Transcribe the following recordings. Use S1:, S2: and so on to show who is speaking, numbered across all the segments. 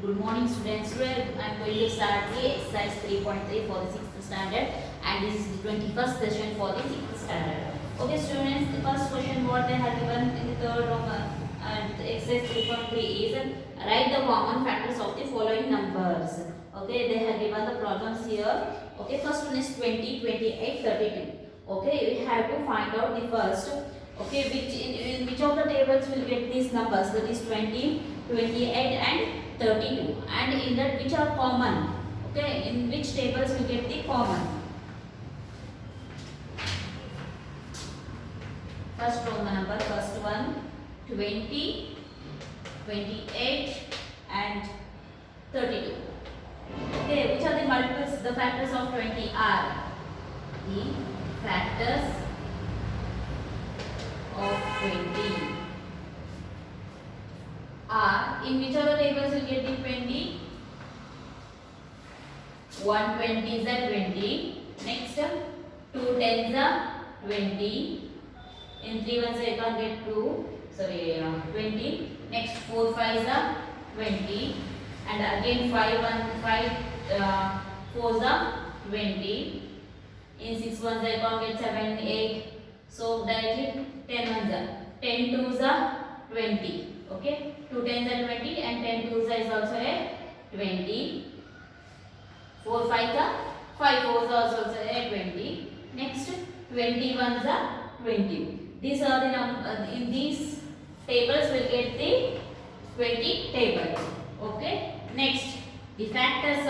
S1: Good morning students. Today I am going to start the exercise 3.3 for the 6th standard and this is the 21st session for the 6th standard. Okay students, the first question what they have given in the third of exercise 3.3 is write the common factors of the following numbers. Okay, they have given the problems here. Okay, first one is 20, 28, 32. Okay, we have to find out the first. Okay, in which of the tables will get these numbers, that is 20, 28 and 32, and in that which are common. Okay, in which tables we get the common. First from the number, first one 20, 28 and 32. Okay, which are the multiples, the factors of 20 are the factors of 20 are, in which of the tables you get the 20? 1 20 is a 20. Next, 2 tens are 20. In 3 ones you can't get 20. Next 4 fives are 20. And again 5 fours are 20. In 6 ones I can't get 7, 8. So directly 10 ones are 10 twos are 20. Okay, 2 tens are 20 and 10 twos is also a 20. 4 fives are 5 fours are also a 20. Next 20 ones are 20. These are the numbers. In these tables we'll get the 20 table. Okay. Next, the factors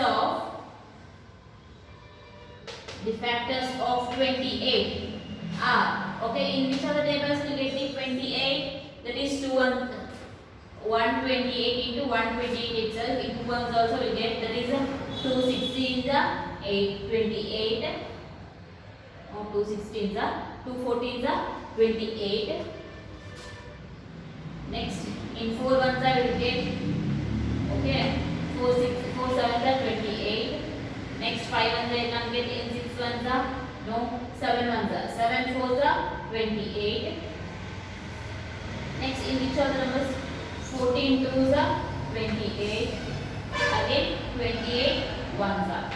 S1: of 28 are, okay, in which of the tables we get the 28? That is 128 into 128 itself. In 2 ones also we get, that is 216 the 828. Or 216 the 214 the 28. Next, in 4 ones I will get, okay, 4 sevens are 28. Next 5 ones I can get, in 6 ones are, no, 7 ones are, 7 fours are 28. Next, in which of the numbers? 14 twos are 28. Again 28 ones are.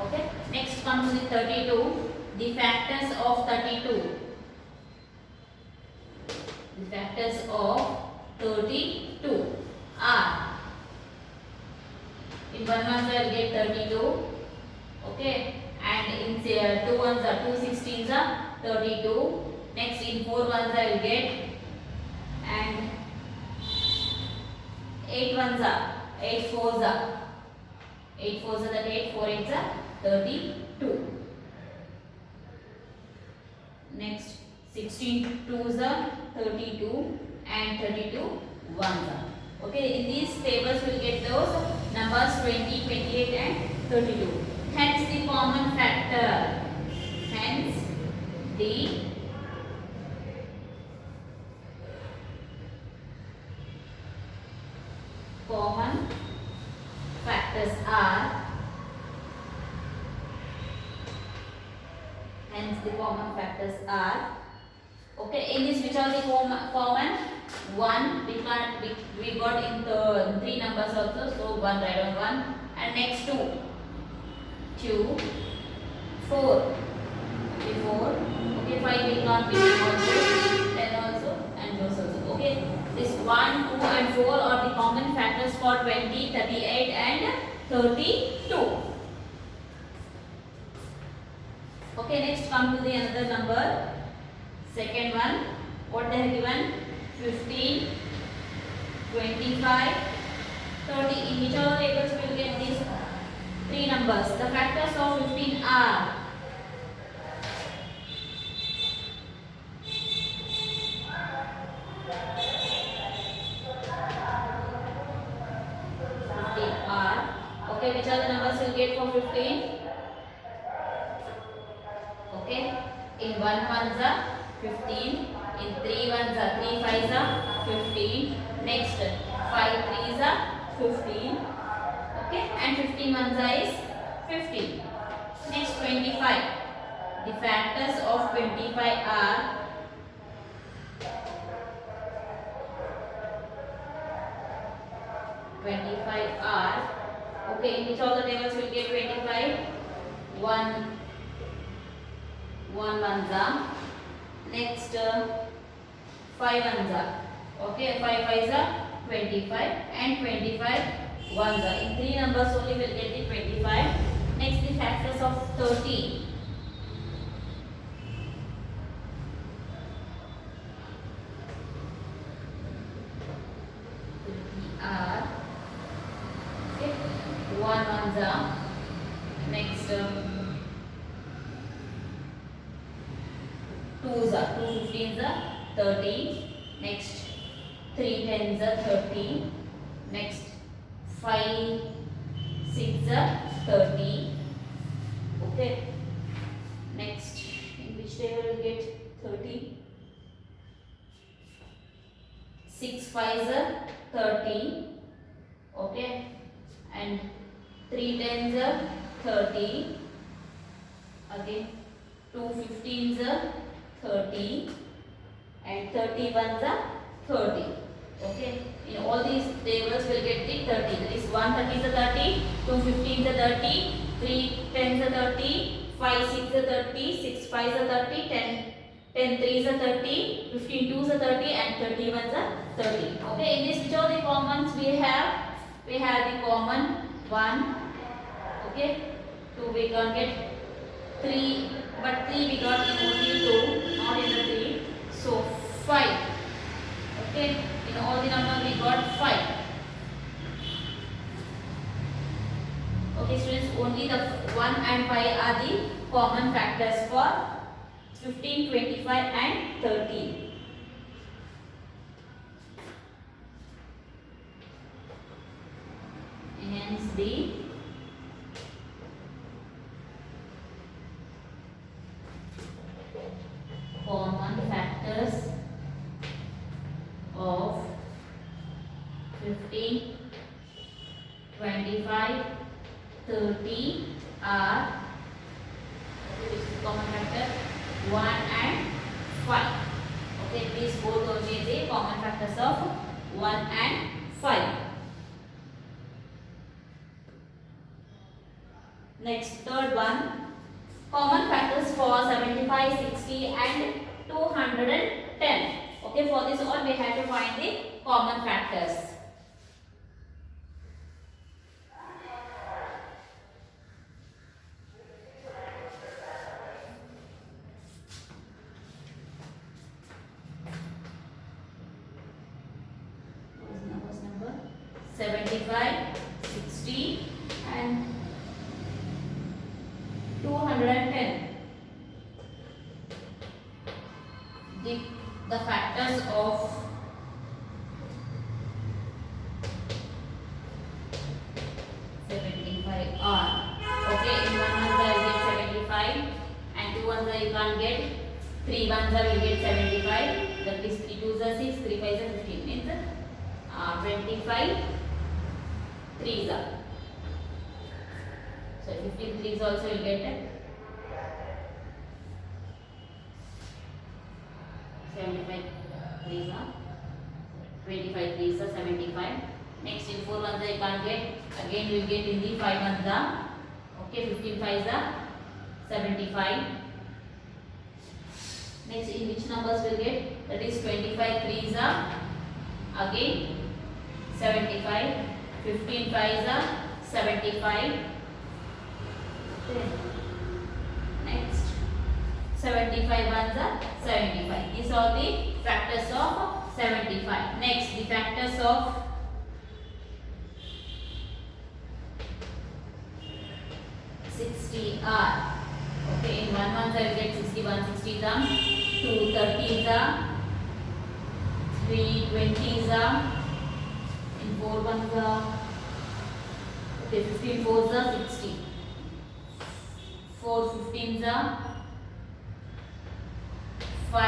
S1: Okay. Next comes the 32. The factors of 32. The factors of 32 are, in 1 ones I will get 32. Okay. And in 2 ones are 2 16s are 32. Next in 4 ones I will get, and 8 ones are 8 fours are 8 fours are, that 8 4 8s are 32. Next 16 twos are 32 and 32 ones are. Okay, in these tables we will get those numbers 20, 28 and 32. Hence the common factor. Hence the common factors are, okay, in this which are the common? 1 we got in the 3 numbers also, so 1 write on 1, and next 2 4 okay, 5 we can't be also, 10 also and those also. Okay, this 1 2 and 4 are the common factors for 20, 38 and 32. Okay, next come to the another number. Second one, what they have given? 15, 25, 30. In which of the tables we will get these 3 numbers? The factors of 15 are, okay, which are the numbers you will get for 15? Okay, in 1 ones are 15, in 3 ones are 3 fives are 15, next 5 threes are 15, okay, and 15 ones are is 15. Next 25. The factors of 25 are, 25 25 are. Okay, in which all the tables will get 25? 1 ones are. Next 5 ones are. Okay, 5 5s are 25 and 25 ones are. In 3 numbers only will get the 25. Next the factors of 30. Are okay, 1 ones are. Next 2s are 2 15s are 30. Next 3 10s are 30. Next 5 6 are 30. Okay. Next, in which table will get 30? 6 5s are 30. Okay. And 3 10s are 30. Again 2 15s are 30 and 31s are 30. Okay, in all these tables will get the 30. That is 1 30s are 30, 2 15s are 30, 3 10s are 30, 5 6 are 30, 6 5s are 30, 10 3s are 30, 15 2s are 30 and 31s are 30. Okay, in this which are the commons we have? We have the common 1. Okay, 2 we can't get, 3 but 3 we got in only 2, not in the 3. So 5. Okay, in all the numbers we got 5. Okay students, only the 1 and 5 are the common factors for 15, 25 and 30. Hence the common factors of 15, 25, 30 are, which is common factor 1 and 5. Okay, these both are the common factors of 1 and 5. Next, third one, common factors for 75, 60 and 210. Okay, for this all we have to find the common factors. What's number? 75, 60 and 210. The factors of 75 are, okay, in 1 ones I will get 75 and 2 ones I can't get, 3 ones I will get 75, that is 3 2s are 6, 3 5s are 15, means 25 3s are, so 15 3s also will get 75 3s are, 25 3s are 75. Next in 4 ones I can't get, again we will get in the 5 ones are, okay, 15 5s are 75. Next in which numbers will get, that is 25 3s are again 75, 15 5s are 75. Okay. Next 75 ones are 75. These are the factors of 75. Next the factors of 60 are, okay, in 1 ones I will get 61 60s are, 2 30s are, 3 20s are, in 4 ones are, okay, 15 4s are 60, 4 15s are, 5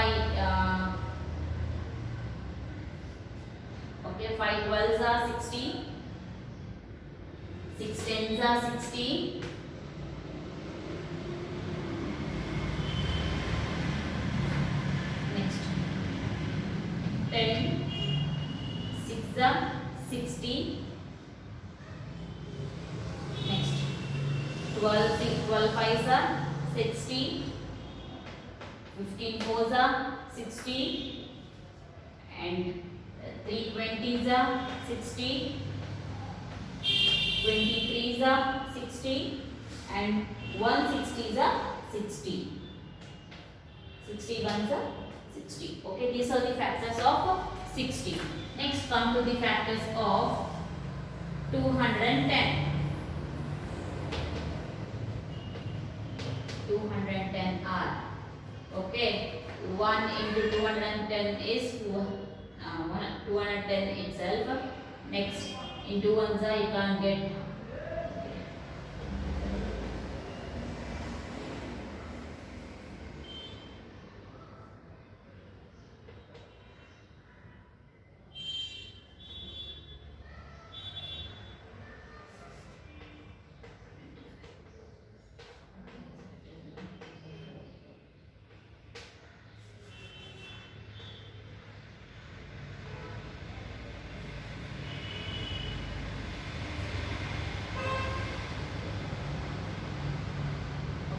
S1: okay, 5 12s are 60, 6 10s are 60, next 10 6 are 60, 12 5s are 60, 15 4s are 60, and 3 20s are 60, 23s are 60, and 160s are 60. 61s are 60. Okay, these are the factors of 60. Next, come to the factors of 210. 210 are, okay, 1 into 210 is 210 itself. Next, into 1s you can't get.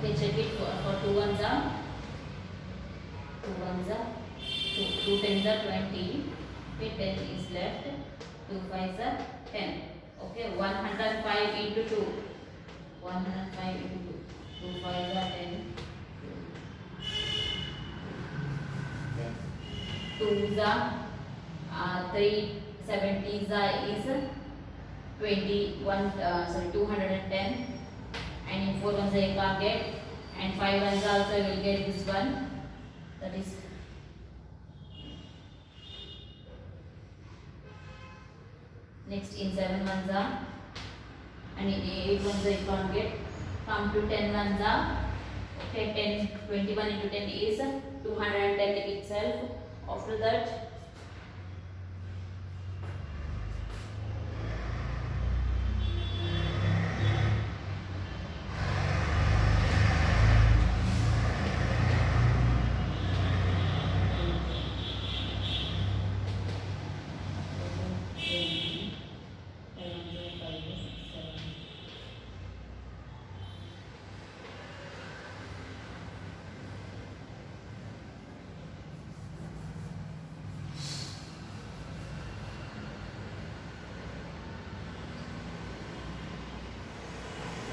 S1: Okay, check it for 2 1s are 2 1s are 2 10s are 20. Okay, 10 is left. 2 5s are 10. Okay, 105 into 2. 105 into 2. 2 5s are 10. 2s are 3. 70s are is 21. Sorry, 210. And in 4 ones I can't get, and 5 ones also I will get this one, that is next. In 7 ones are, and in 8 ones I can't get. Come to 10 ones are, okay, 10 21 into 10 is 210 itself. After that,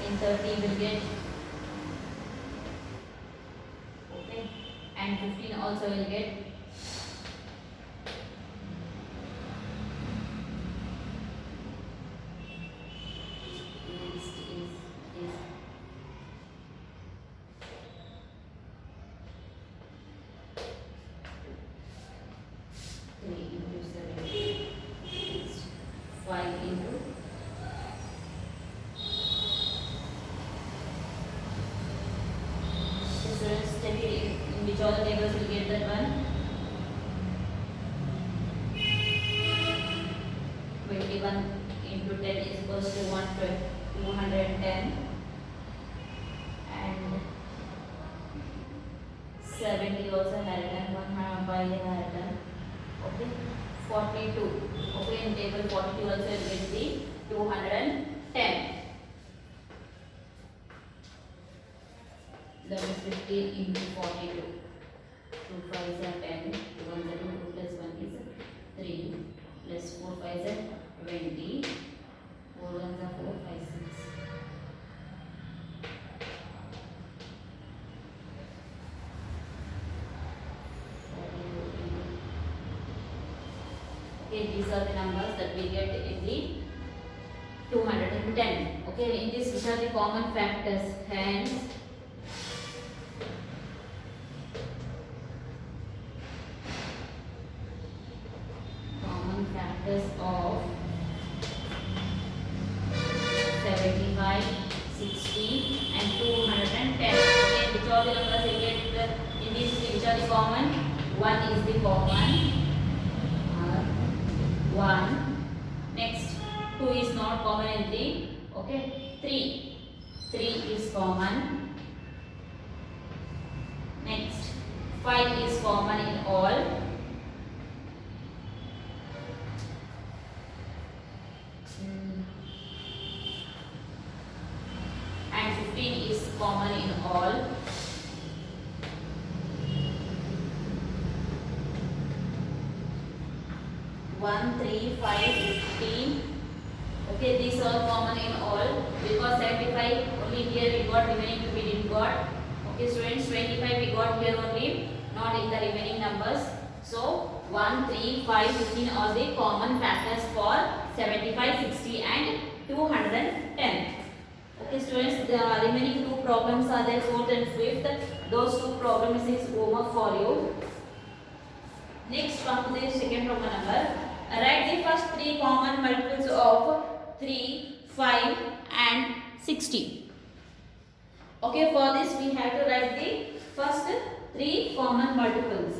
S1: in 30 will get, okay, and 15 also will get. Next is 3 into 7. Next, 5 into. Students, check it in which all the tables will get that one. 21 into 10 is equals to 210, and 70 also had done, 105 had done. Okay, 42. Okay, in table 42 also will get the 210. That is 15 into 42. 2 5s are 10. 2 1s are 2 plus 1 is 3. Plus 4 5s are 20. 4 1s are 4, 5, 6. Okay, these are the numbers that we get in the 210. Okay, in this, which are the common factors? Hence, factors of 75, 60 and 210. Okay, which are the numbers you get in this, which are the common? 1 is the common. 1. Next, 2 is not common in 3. Okay, 3 is common. Next, 5 is common in all. And 15 common in all. One, 3, 5, 15. Okay, these are common in all because 75 only here we got, remaining 2 we didn't got. Okay, students, 25 we got here only, not in the remaining numbers. So 1, 3, 5, 15 are the common factors for 75, 60 and 210. Okay, students, the remaining 2 problems are there, 4th and 5th. Those 2 problems is homework for you. Next, come to the second problem number. Write the first 3 common multiples of 3, 5 and 60. Okay, for this we have to write the first 3 common multiples.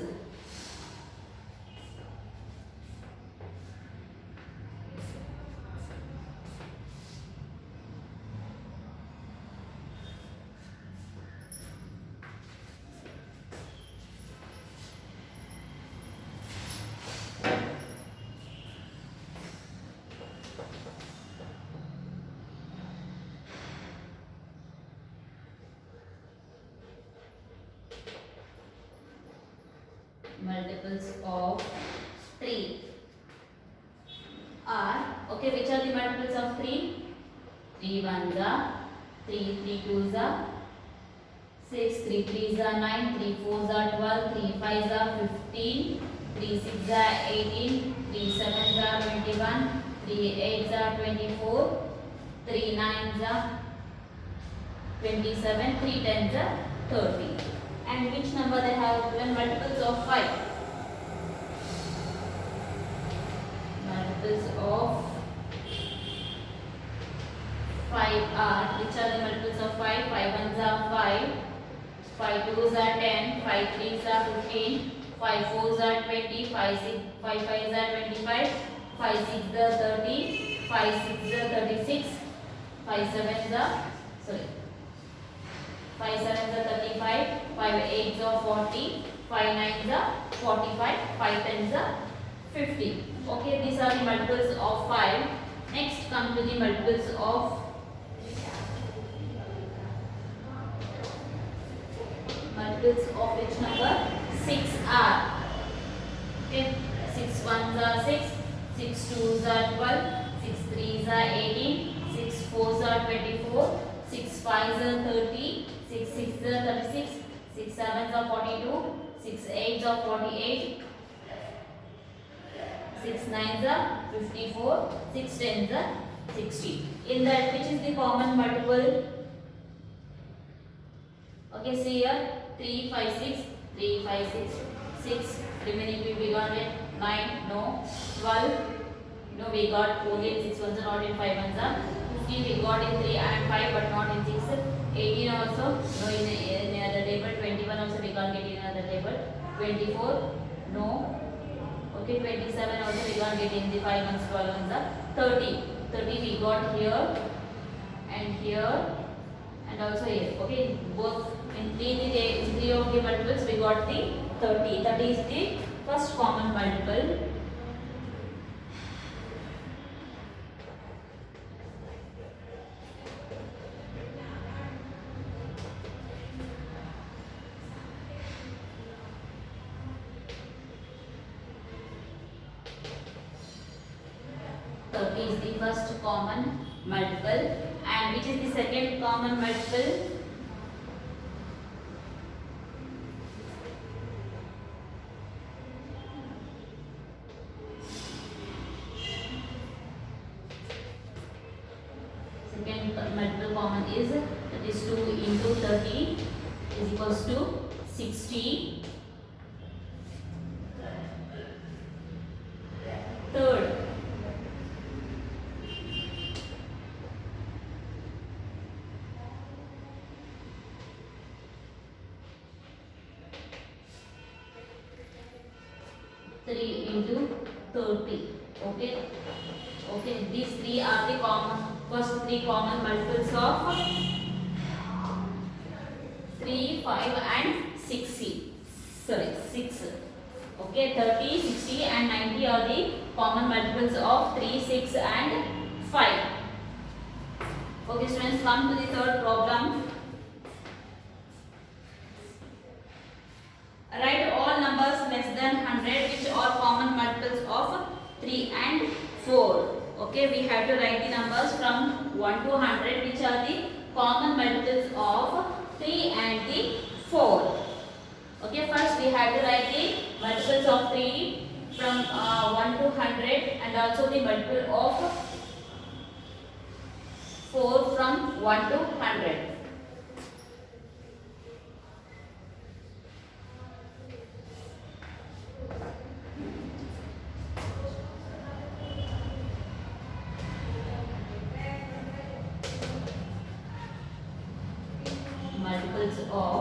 S1: Multiples of 3 are, okay, which are the multiples of 3? 3 ones are 3, 3 twos are 6, 3 threes are 9, 3 fours are 12, 3 fives are 15, 3 sixes are 18, 3 sevens are 21, 3 eights are 24, 3 nines are 27, 3 tens are 30. And which number they have given multiples of 5? Multiples of 5 are, which are the multiples of 5? 5 ones are 5, 5 twos are 10, 5 threes are 15, 5 fours are 20, 5 fives are 25, 5 sixes are 30, 5 sixes are 36, 5 sevens are, sorry, 5 sevens are 35, 5 eights are 40, 5 nines are 45, 5 tens are 50. Okay, these are the multiples of 5. Next, come to the multiples of which number? 6 are. Okay, 6 ones are 6, 6 twos are 12, 6 threes are 18, 6 fours are 24, 6 fives are 30, 6 sixes are 36, 6 sevens are 42, 6 eights are 48, 6 nines are 54, 6 tens are 60. In that, which is the common multiple? Okay, see here 3, 5, 6, 3, 5, 6, 6, remaining we got it 9, no, 12, no, we got only in 6 ones, not in 5 ones. 15 we got in 3 and 5 but not in 6. 18 also, no, in another table. 21 also we can't get in another table. 24, no. Okay, 27 also we can't get in the 5 ones, 12 ones. 30 we got here and here and also here. Okay, both in 3 of the multiples we got the 30. That is the first common multiple. Is the first common multiple, and which is the second common multiple? Second multiple common is, that is 2 into 30 is equals to 60. Third, into 30. Okay, these 3 are the first 3 common multiples of 3, 5 and 60. Sorry, 6. Okay, 30, 60 and 90 are the common multiples of 3, 6 and 5. Okay, students, come to the third problem. Write all numbers less than 100 which are common multiples of 3 and 4. Okay, we have to write the numbers from 1 to 100 which are the common multiples of 3 and the 4. Okay, first we have to write the multiples of 3 from 1 to 100 and also the multiple of 4 from 1 to 100. Multiples of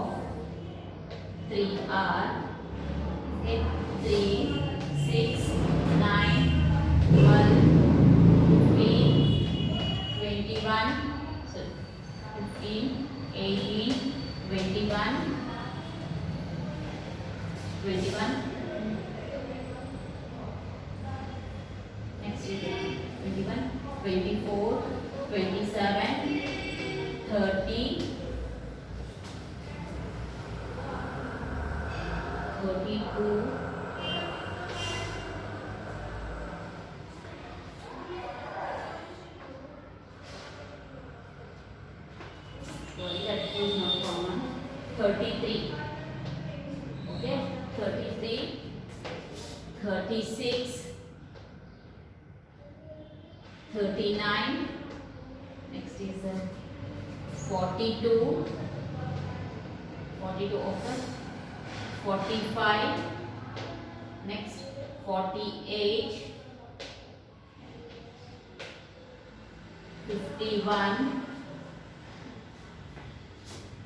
S1: 3 are 3, 6, 9, 12, 15, 21, 15, 18, 21, 21. Next is 21, 24, 27, 30, 32, 33. Okay, 33, 36, 39. Next is 42, 42 open. 45. Next 48, 51,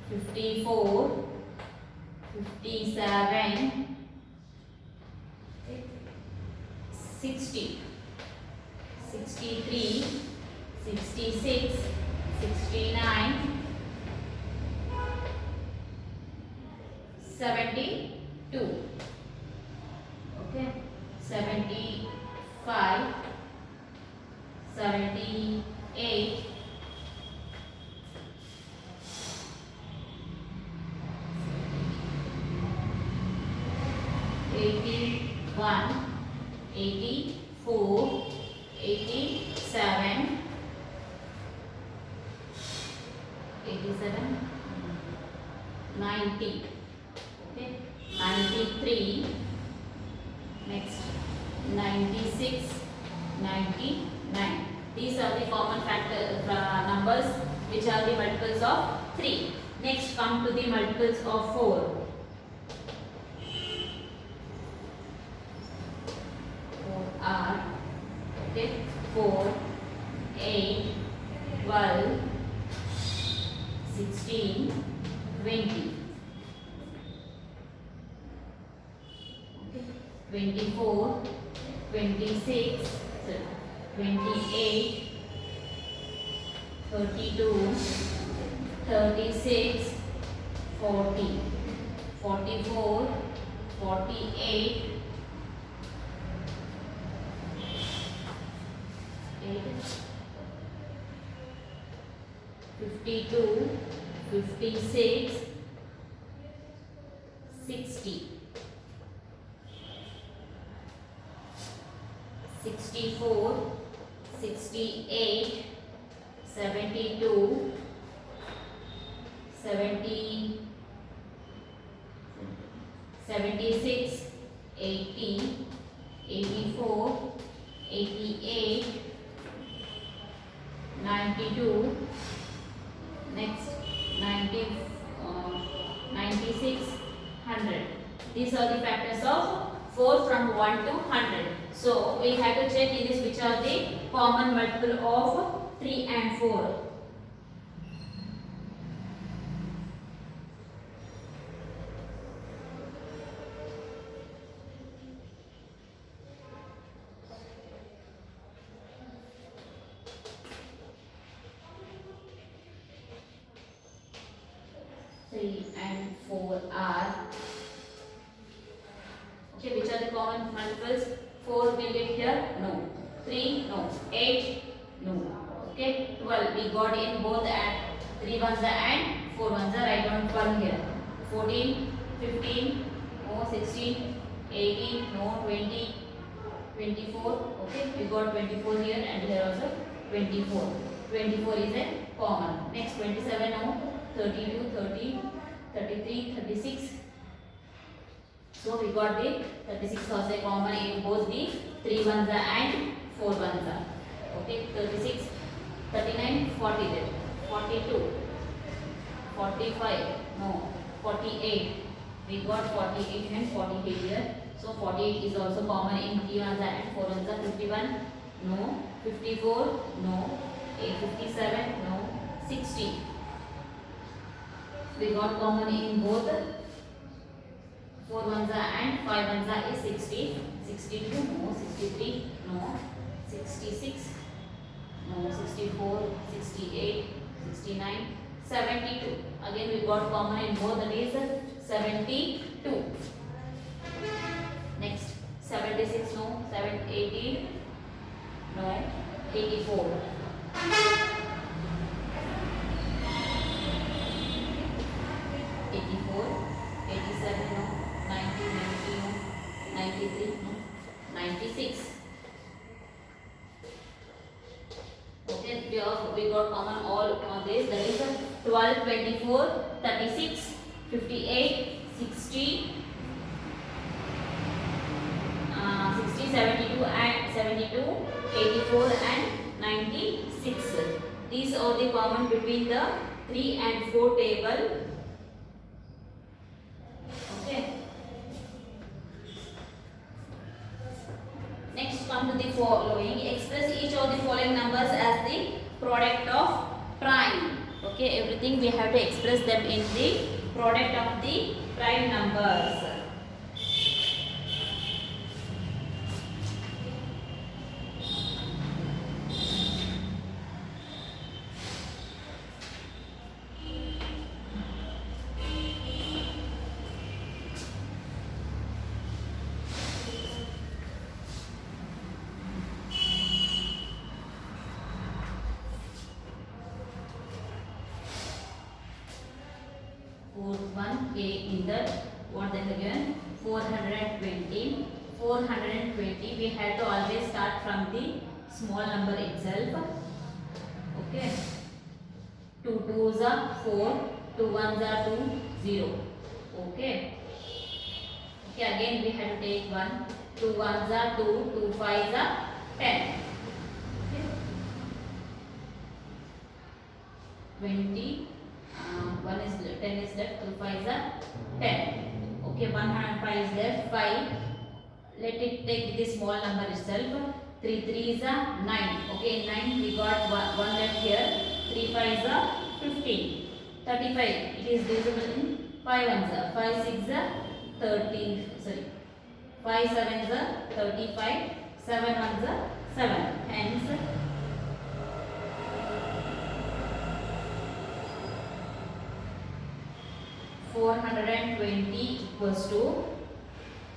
S1: 54, 57, 60, 63, 66, 69, 72. Okay, 75, 78, 81, 84, 87, 90. Okay, 93. Next 96, 99. These are the common factor numbers which are the multiples of 3. Next come to the multiples of 4. 4 are, okay, 4, 8, 12, 16, 20. 24, 26, 28, 32, 36, 40, 44, 48, 52, 56, 60. 64, 68, 72, 70, 76, 80, 84, 88, 92, next 90, 96, 100. These are the factors of 4 from 1 to 100. So we have to check in this which are the common multiple of 3 and 4. Three and 4 are, okay, which are the common multiples? 4 will get here? No. 3? No. 8? No. Okay. 12 we got in both and 3 ones and 4 ones. Write down 12 here. 14, 15, no, 16, 18, no, 20, 24. Okay, we got 24 here and here also 24. 24 is a common. Next 27, no, 32, 30, 33, 36. So we got the 36 also a common in both the 3 ones and 4 ones. Okay, 36, 39, 40 there, 42, 45, no, 48. We got 48 and 48 here. So 48 is also common in 3 ones and 4 ones. 51, no, 54, no, 57, no, 60. We got common in both 4 ones and 5 ones is 60. 62, no, 63, no, 66, no, 64, 68, 69, 72. Again we got common in both, that is 72. Next 76, no, 80, no, 84. 84, 87, no, 90, 90, no, 93, no, 96. Okay, we got common all on this, that is 12, 24, 36, 58, 60, 60, 72 and 72, 84 and 96. These are the common between the 3 and 4 table. Okay. Next come to the following. Express each of the following numbers as the product of prime. Okay, everything we have to express them in the product of the prime numbers. In that, what that again, 420. 420 we had to always start from the small number itself. Okay, 2 2s are 4, 2 1s are 2, 0. Okay, okay, again we had to take 1, 2 1s are 2, 2 5s are 10. Okay. 20, 1 is 10 is left, 2 5s are 10. Okay, 105 is left, 5. Let it take the small number itself. 3 3s are 9. Okay, 9 we got 1 left here. 3 5s are 15. 35. It is divisible in 5 ones are 5 6 are 13. Sorry, 5 7s are 35. 7 ones are 7. Hence 420 equals to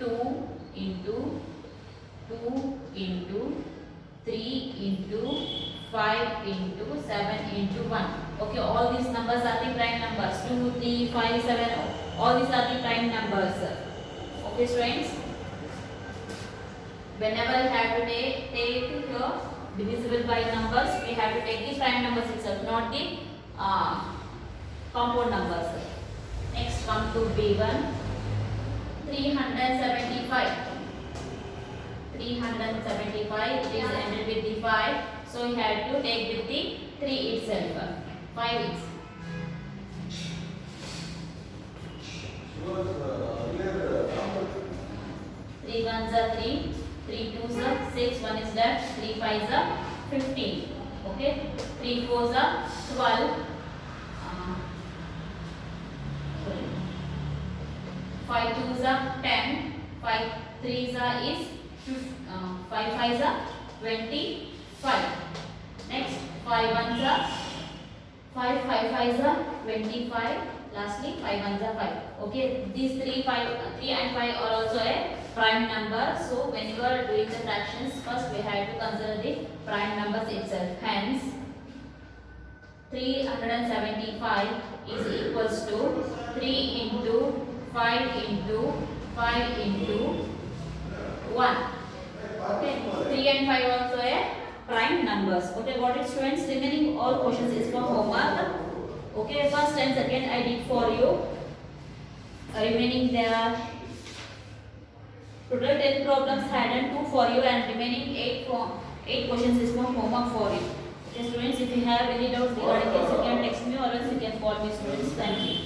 S1: 2 into 2 into 3 into 5 into 7 into 1. Okay, all these numbers are the prime numbers. 2, 3, 5, 7. All these are the prime numbers. Okay, students. Whenever you have to take your divisible by numbers, we have to take the prime numbers itself, not the compound numbers. Next come to B1. 375. 375 is ended with the 5. So you have to take with the 3 itself. 5 is. Three ones are 3. 3 twos are 6. 1 is left. 3 fives are 15. Okay. 3 fours are 12. 5 twos are 10. 5 threes are is 5 fives are 25. Next 5 ones are 5 fives are 25. Lastly 5 ones are 5. Okay, these 3 and 5 are also a prime number. So when you are doing the fractions, first we have to consider the prime numbers itself. Hence 375 is equals to 3 into 5 into 5 into 1. Okay, 3 and 5 also a prime numbers. Okay, got it students? Remaining all questions is for homework. Okay, first and second I did for you. Remaining there are total 10 problems had and 2 for you, and remaining 8 questions is for homework for you. Okay students, if you have any doubts regarding this, you can text me or else you can call me students. Thank you.